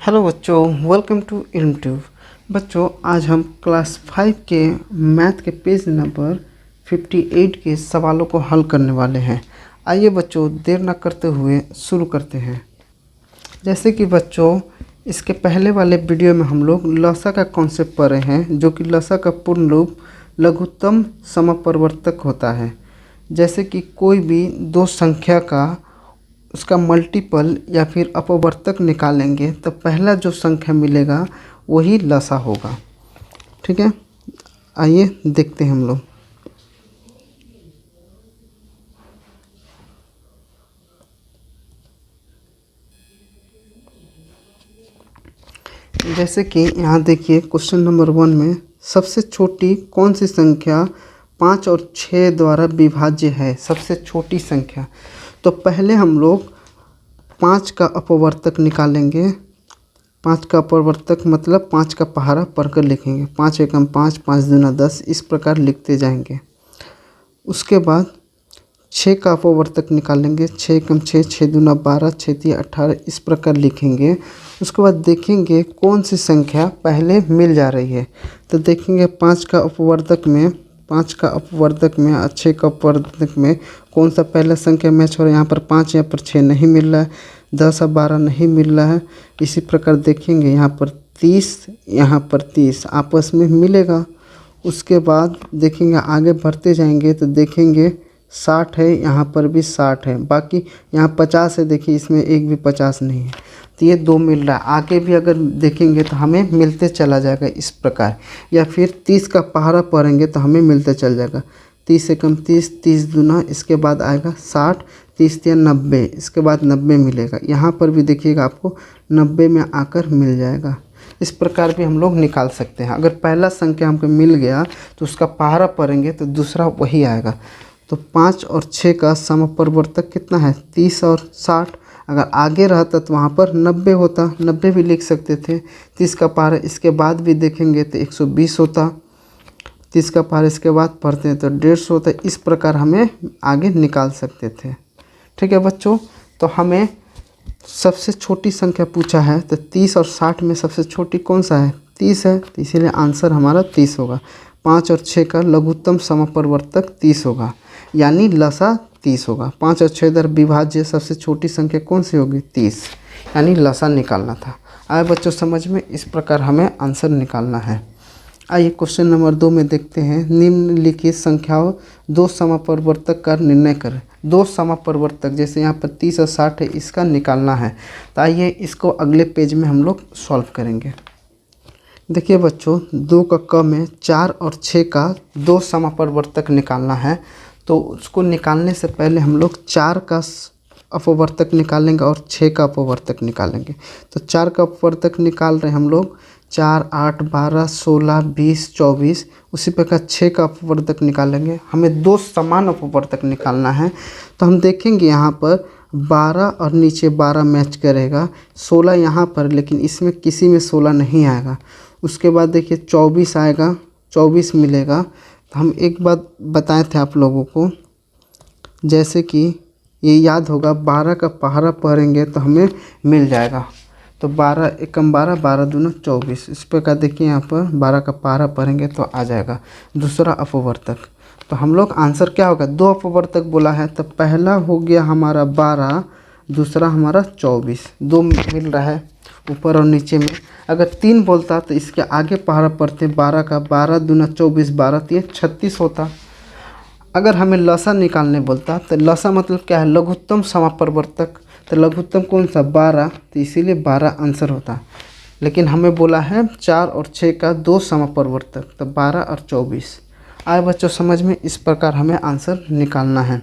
Hello बच्चों, welcome to इल्मट्यूब। बच्चों, आज हम क्लास 5 के मैथ के पेज नंबर 58 के सवालों को हल करने वाले हैं। आइए बच्चों, देर न करते हुए शुरू करते हैं। जैसे कि बच्चों, इसके पहले वाले वीडियो में हम लोग लसा का कॉन्सेप्ट पढ़े हैं, जो कि लसा का पूर्ण रूप लघुत्तम समपरिवर्तक होता है। जैसे कि कोई भी दो संख्या का उसका मल्टीपल या फिर अपवर्तक निकालेंगे तो पहला जो संख्या मिलेगा वही लसा होगा। ठीक है, आइए देखते हैं हम लोग। जैसे कि यहाँ देखिए क्वेश्चन नंबर 1 में सबसे छोटी कौन सी संख्या 5 और 6 द्वारा विभाज्य है। सबसे छोटी संख्या, तो पहले हम लोग 5 का अपवर्तक निकालेंगे। 5 का अपवर्तक मतलब 5 का पहाड़ा पढ़कर लिखेंगे। 5 एकम 5, 5 दूना 10, इस प्रकार लिखते जाएंगे। उसके बाद 6 का अपवर्तक निकालेंगे। 6 एकम 6, 6 दूना 12, 6 तिया 18, इस प्रकार लिखेंगे। उसके बाद देखेंगे कौन सी संख्या पहले मिल जा रही है। तो देखेंगे 5 का अपवर्तक में और 6 का अपवर्तक में कौन सा पहला संख्या मैच हो रहा है। यहाँ पर 5, यहाँ पर 6 नहीं मिल रहा है। 10 और 12 नहीं मिल रहा है। इसी प्रकार देखेंगे यहाँ पर 30, यहाँ पर 30 आपस में मिलेगा। उसके बाद देखेंगे आगे बढ़ते जाएंगे तो देखेंगे 60 है, यहाँ पर भी 60 है। बाकी यहाँ 50 है, देखिए इसमें एक भी 50 नहीं है, तो ये 2 मिल रहा है। आगे भी अगर देखेंगे तो हमें मिलते चला जाएगा इस प्रकार। या फिर 30 का पहाड़ा पढ़ेंगे तो हमें मिलते चल जाएगा। 30 एकम 30, 30 दूना, इसके बाद आएगा 60, 30 तिया 90, इसके बाद 90 मिलेगा। यहाँ पर भी देखिएगा आपको 90 में आकर मिल जाएगा। इस प्रकार भी हम लोग निकाल सकते हैं। अगर पहला संख्या हमको मिल गया तो उसका पहाड़ा पढ़ेंगे तो दूसरा वही आएगा। तो 5 और 6 का समपरिवर्तक कितना है, 30 और 60। अगर आगे रहता तो वहाँ पर 90 होता, 90 भी लिख सकते थे। 30 का पहाड़ा इसके बाद भी देखेंगे तो 120 होता। 30 का पहाड़ा इसके बाद पढ़ते हैं तो 150 होता है। इस प्रकार हमें आगे निकाल सकते थे। ठीक है बच्चों, तो हमें सबसे छोटी संख्या पूछा है, तो 30 और 60 में सबसे छोटी कौन सा है, 30 है, तो इसीलिए आंसर हमारा 30 होगा। 5 और 6 का लघुत्तम समपरिवर्तक 30 होगा, यानी लसा 30 होगा। 5 और 6 द्वारा विभाज्य सबसे छोटी संख्या कौन सी होगी, 30, यानी लसा निकालना था। आए बच्चों समझ में, इस प्रकार हमें आंसर निकालना है। आइए क्वेश्चन नंबर 2 में देखते हैं। निम्नलिखित संख्याओं दो समपरिवर्तक का निर्णय करें। दो समपरिवर्तक, जैसे यहाँ पर 30 और 60 है, इसका निकालना है। तो आइए इसको अगले पेज में हम लोग सॉल्व करेंगे। देखिए बच्चों, 2 का क में 4 और 6 का दो समपरिवर्तक निकालना है। तो उसको निकालने से पहले हम लोग 4 का अपवर्तक निकालेंगे और 6 का अपवर्तक निकालेंगे। तो 4 का अपवर्तक निकाल रहे हैं हम लोग, 4, 8, 12, 16, 20, 24। उसी प्रकार 6 का अपवर्तक निकालेंगे। हमें दो समान अपवर्तक निकालना है। तो हम देखेंगे यहाँ पर 12 और नीचे 12 मैच करेगा। 16 यहाँ पर, लेकिन इसमें किसी में 16 नहीं आएगा। उसके बाद देखिए 24 आएगा, 24 मिलेगा। तो हम एक बात बताए थे आप लोगों को, जैसे कि ये याद होगा, 12 का पहाड़ा पढ़ेंगे तो हमें मिल जाएगा। तो 12 एकम 12, 12 दूना 24, इस प्रकार देखिए यहाँ पर 12 का पहाड़ा पढ़ेंगे तो आ जाएगा दूसरा अपवर्तक। तो हम लोग आंसर क्या होगा, दो अपवर्तक बोला है तो पहला हो गया हमारा 12, दूसरा हमारा 24। दो मिल रहा है ऊपर और नीचे में। अगर 3 बोलता तो इसके आगे पहाड़ा पढ़ते 12 का, 12 दूना 24, 12 तिया 36 होता। अगर हमें लसा निकालने बोलता तो लसा मतलब क्या है, लघुत्तम समपरिवर्तक। तो लघुत्तम कौन सा, 12, तो इसीलिए 12 आंसर होता। लेकिन हमें बोला है 4 और 6 का दो समपरिवर्तक, तो 12 और 24। आए बच्चों समझ में, इस प्रकार हमें आंसर निकालना है।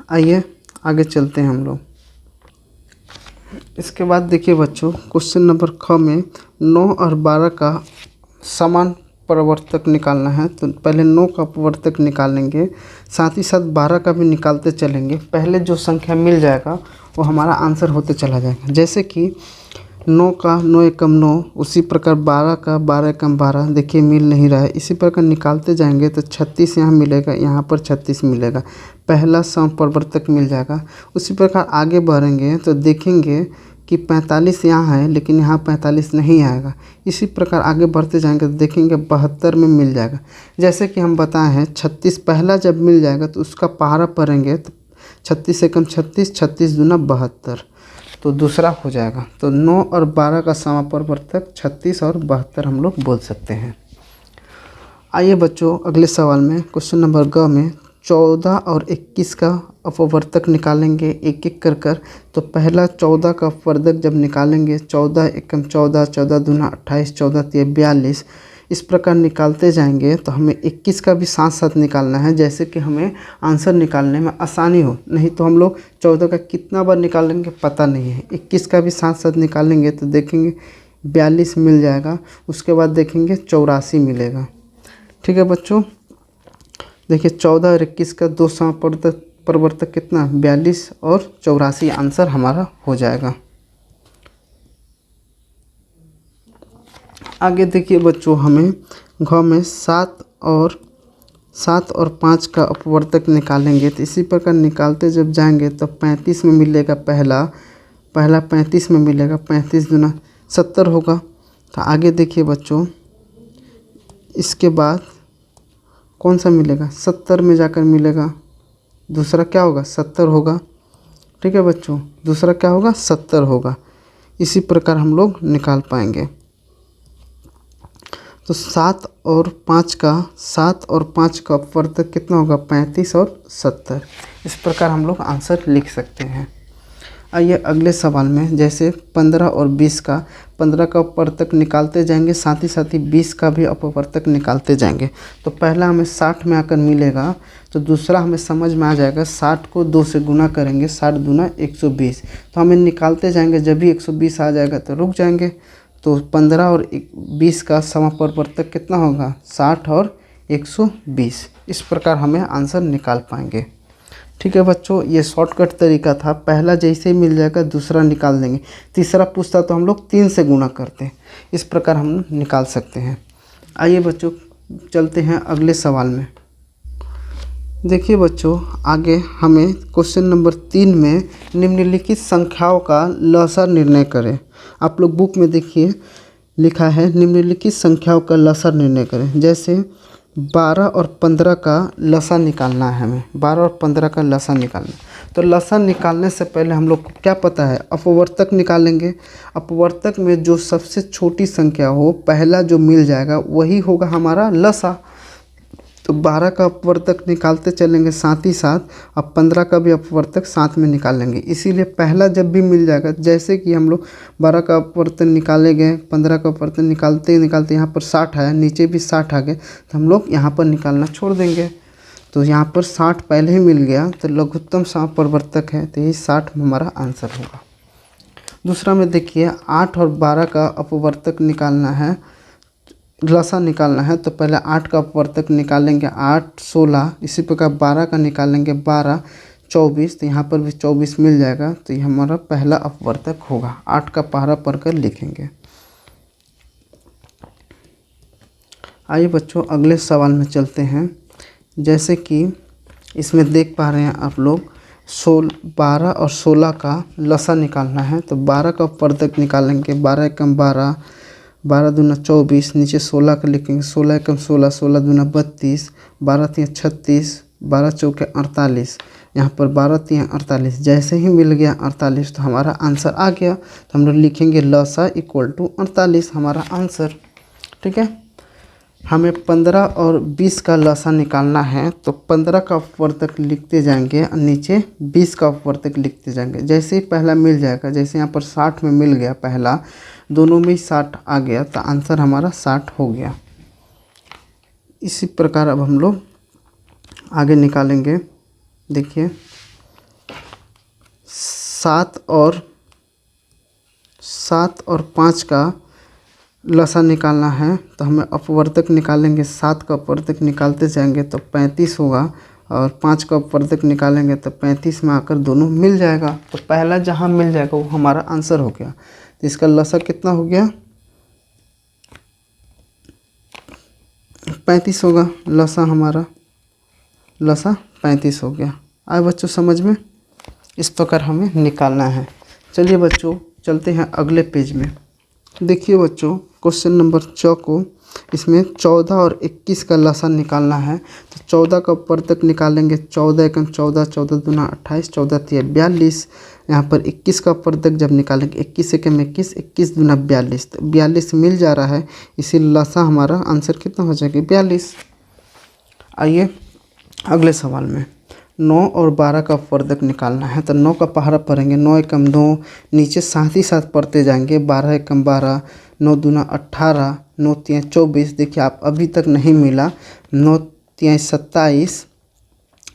आइए आगे चलते हैं हम लोग। इसके बाद देखिए बच्चों, क्वेश्चन नंबर ख में 9 और 12 का समान परिवर्तक निकालना है। तो पहले 9 का अपवर्तक निकालेंगे, साथ ही साथ 12 का भी निकालते चलेंगे। पहले जो संख्या मिल जाएगा वो हमारा आंसर होते चला जाएगा। जैसे कि 9 का 9 एकम 9, उसी प्रकार 12 का 12 एकम 12, देखिए मिल नहीं रहा है। इसी प्रकार निकालते जाएंगे तो 36 यहाँ मिलेगा, यहाँ पर 36 मिलेगा, पहला समपरिवर्तक मिल जाएगा। उसी प्रकार आगे बढ़ेंगे तो देखेंगे कि 45 यहाँ है लेकिन यहाँ 45 नहीं आएगा। इसी प्रकार आगे बढ़ते जाएंगे तो देखेंगे 72 में मिल जाएगा। जैसे कि हम बताए हैं 36 पहला जब मिल जाएगा तो उसका पहाड़ा पढ़ेंगे तो 36 एकम 36, 36 दूना 72, तो दूसरा हो जाएगा। तो 9 और 12 का समापरिवर्तक 36 और 72 हम लोग बोल सकते हैं। आइए बच्चों अगले सवाल में क्वेश्चन नंबर ग में 14 और 21 का अपवर्तक निकालेंगे एक एक कर। तो पहला 14 का अपवर्तक जब निकालेंगे 14 एकम 14, 14 दूना 28, 14 तिया 42, इस प्रकार निकालते जाएंगे तो हमें 21 का भी साथ साथ निकालना है, जैसे कि हमें आंसर निकालने में आसानी हो। नहीं तो हम लोग 14 का कितना बार निकालेंगे पता नहीं है। 21 का भी साथ साथ निकालेंगे तो देखेंगे 42 मिल जाएगा, उसके बाद देखेंगे 84 मिलेगा। ठीक है बच्चों, देखिए 14 और 21 का दो समापरिवर्तक कितना 42 और 84 आंसर हमारा हो जाएगा। आगे देखिए बच्चों, हमें घ में 7 और 5 का अपवर्तक निकालेंगे। तो इसी प्रकार निकालते जब जाएंगे तो 35 में मिलेगा, पहला 35 में मिलेगा, 35 दूना 70 होगा। तो आगे देखिए बच्चों, इसके बाद कौन सा मिलेगा 70 में जाकर मिलेगा, दूसरा क्या होगा 70 होगा। ठीक है बच्चों, दूसरा क्या होगा 70 होगा। इसी प्रकार हम लोग निकाल पाएंगे। तो 7 और 5 का अपवर्तक कितना होगा 35 और 70। इस प्रकार हम लोग आंसर लिख सकते हैं। आइए अगले सवाल में, जैसे 15 और 20 का 15 का अपवर्तक निकालते जाएंगे, साथ ही 20 का भी अपवर्तक निकालते जाएंगे। तो पहला हमें 60 में आकर मिलेगा, तो दूसरा हमें समझ में आ जाएगा 60 को 2 से गुना करेंगे, 60 दूना 120। तो हमें निकालते जाएंगे, जब भी 120 आ जाएगा तो रुक जाएंगे। तो 15 और 20 का समापरिवर्तक कितना होगा 60 और 120। इस प्रकार हमें आंसर निकाल पाएंगे। ठीक है बच्चों, ये शॉर्टकट तरीका था। पहला जैसे ही मिल जाएगा दूसरा निकाल देंगे, तीसरा पूछता तो हम लोग 3 से गुना करते हैं। इस प्रकार हम निकाल सकते हैं। आइए बच्चों चलते हैं अगले सवाल में। देखिए बच्चों, आगे हमें क्वेश्चन नंबर 3 में निम्नलिखित संख्याओं का लसाअ निर्णय करें। आप लोग बुक में देखिए लिखा है निम्नलिखित संख्याओं का लसाअ निर्णय करें। जैसे 12 और 15 का लसाअ निकालना है, हमें 12 और 15 का लसाअ निकालना। तो लसाअ निकालने से पहले हम लोग को क्या पता है, अपवर्तक निकालेंगे। अपवर्तक में जो सबसे छोटी संख्या हो, पहला जो मिल जाएगा वही होगा हमारा लसाअ। तो 12 का अपवर्तक निकालते चलेंगे साथ ही साथ, अब 15 का भी अपवर्तक साथ में निकालेंगे। इसीलिए पहला जब भी मिल जाएगा, जैसे कि हम लोग 12 का अपवर्तक निकाले गए, 15 का अपवर्तक निकालते यहाँ पर 60 आया, नीचे भी 60 आ गए, तो हम लोग यहाँ पर निकालना छोड़ देंगे। तो यहाँ पर 60 पहले ही मिल गया, तो लघुत्तम समापरिवर्तक है, तो यही 60 हमारा आंसर होगा। दूसरा में देखिए 8 और 12 का अपवर्तक निकालना है, लसाअ निकालना है। तो पहले 8 का अपवर्तक निकालेंगे, 8 16। इसी प्रकार 12 का निकालेंगे, 12 24। तो यहाँ पर भी 24 मिल जाएगा, तो ये हमारा पहला अपवर्तक होगा। 8 का पहाड़ा पढ़कर लिखेंगे। आइए बच्चों अगले सवाल में चलते हैं। जैसे कि इसमें देख पा रहे हैं आप लोग, 12 और 16 का लसाअ निकालना है। तो 12 का अपवर्तक निकालेंगे, 12 एकम 12, 12 दूना 24, नीचे 16 का लिखेंगे, 16 एकम 16, 16 दूना 32, 12 तिया 36, 12 चौके 48। यहाँ पर 12 तिया 48, जैसे ही मिल गया 48 तो हमारा आंसर आ गया। तो हम लोग लिखेंगे लसाअ इक्वल टू 48 हमारा आंसर। ठीक है, हमें 15 और 20 का लसाअ निकालना है। तो 15 का अपवर्तक लिखते जाएंगे और नीचे 20 का अपवर्तक लिखते जाएंगे। जैसे ही पहला मिल जाएगा, जैसे यहाँ पर 60 में मिल गया पहला, दोनों में ही 60 आ गया, तो आंसर हमारा 60 हो गया। इसी प्रकार अब हम लोग आगे निकालेंगे। देखिए 7 और 5 का लसाअ निकालना है। तो हमें अपवर्तक निकालेंगे, 7 का अपवर्तक निकालते जाएंगे तो 35 होगा, और 5 का अपवर्तक निकालेंगे तो 35 में आकर दोनों मिल जाएगा। तो पहला जहाँ मिल जाएगा वो हमारा आंसर हो गया। तो इसका लसाअ कितना हो गया 35 होगा। लसाअ हमारा लसाअ 35 हो गया। आए बच्चों समझ में, इस प्रकार हमें निकालना है। चलिए बच्चों चलते हैं अगले पेज में। देखिए बच्चों, क्वेश्चन नंबर 4 को इसमें 14 और 21 का लसाअ निकालना है। तो 14 का वर्धक निकालेंगे, 14 एकम 14, 14 दूना 28, 14 तिया 42। यहाँ पर 21 का वर्धक जब निकालेंगे, 21 एकम 21, 21 दूना 42, तो 42 मिल जा रहा है, इसी लसाअ हमारा आंसर कितना हो जाएगा 42। आइए अगले सवाल में 9 और 12 का वर्धक निकालना है। तो 9 का पहाड़ा पढ़ेंगे, 9 एकम 9, नीचे साथ ही साथ पढ़ते जाएंगे, 12 एकम 12, 9 दूना 18, 9 तिया 24। देखिए आप अभी तक नहीं मिला, 9 तिया 27,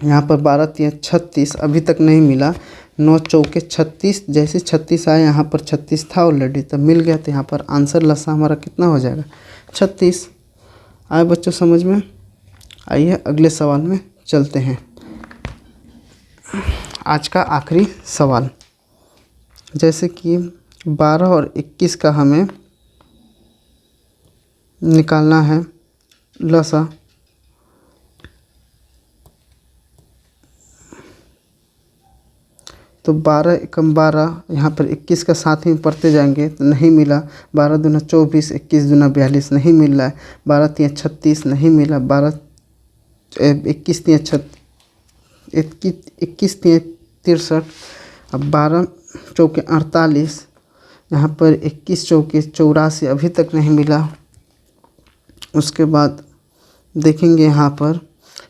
यहाँ पर 12 तिया 36, अभी तक नहीं मिला, 9 चौके 36, जैसे 36 आया यहाँ पर 36 था ऑलरेडी, तब मिल गया। तो यहाँ पर आंसर लसाअ हमारा कितना हो जाएगा 36। आए बच्चों समझ में? आइए अगले सवाल में चलते हैं। आज का आखिरी सवाल, जैसे कि 12 और 21 का हमें निकालना है लसाअ। तो 12 एकम 12, यहाँ पर 21 का साथ में पढ़ते जाएंगे तो नहीं मिला, 12 दूना 24, 21 दूना 42 नहीं मिल रहा है, 12 तिया 36 नहीं मिला, 21 तिया 63, अब 12 चौके 48, यहाँ पर 21 चौके 84, अभी तक नहीं मिला। उसके बाद देखेंगे यहाँ पर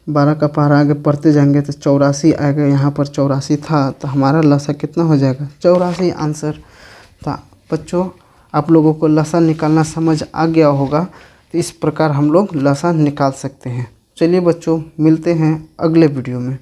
12 का पहाड़ा आगे पढ़ते जाएंगे तो 84 आएगा, यहाँ पर 84 था, तो हमारा लसाअ कितना हो जाएगा 84 आंसर। तो बच्चों आप लोगों को लसाअ निकालना समझ आ गया होगा, तो इस प्रकार हम लोग लसाअ निकाल सकते हैं। चलिए बच्चों मिलते हैं अगले वीडियो में।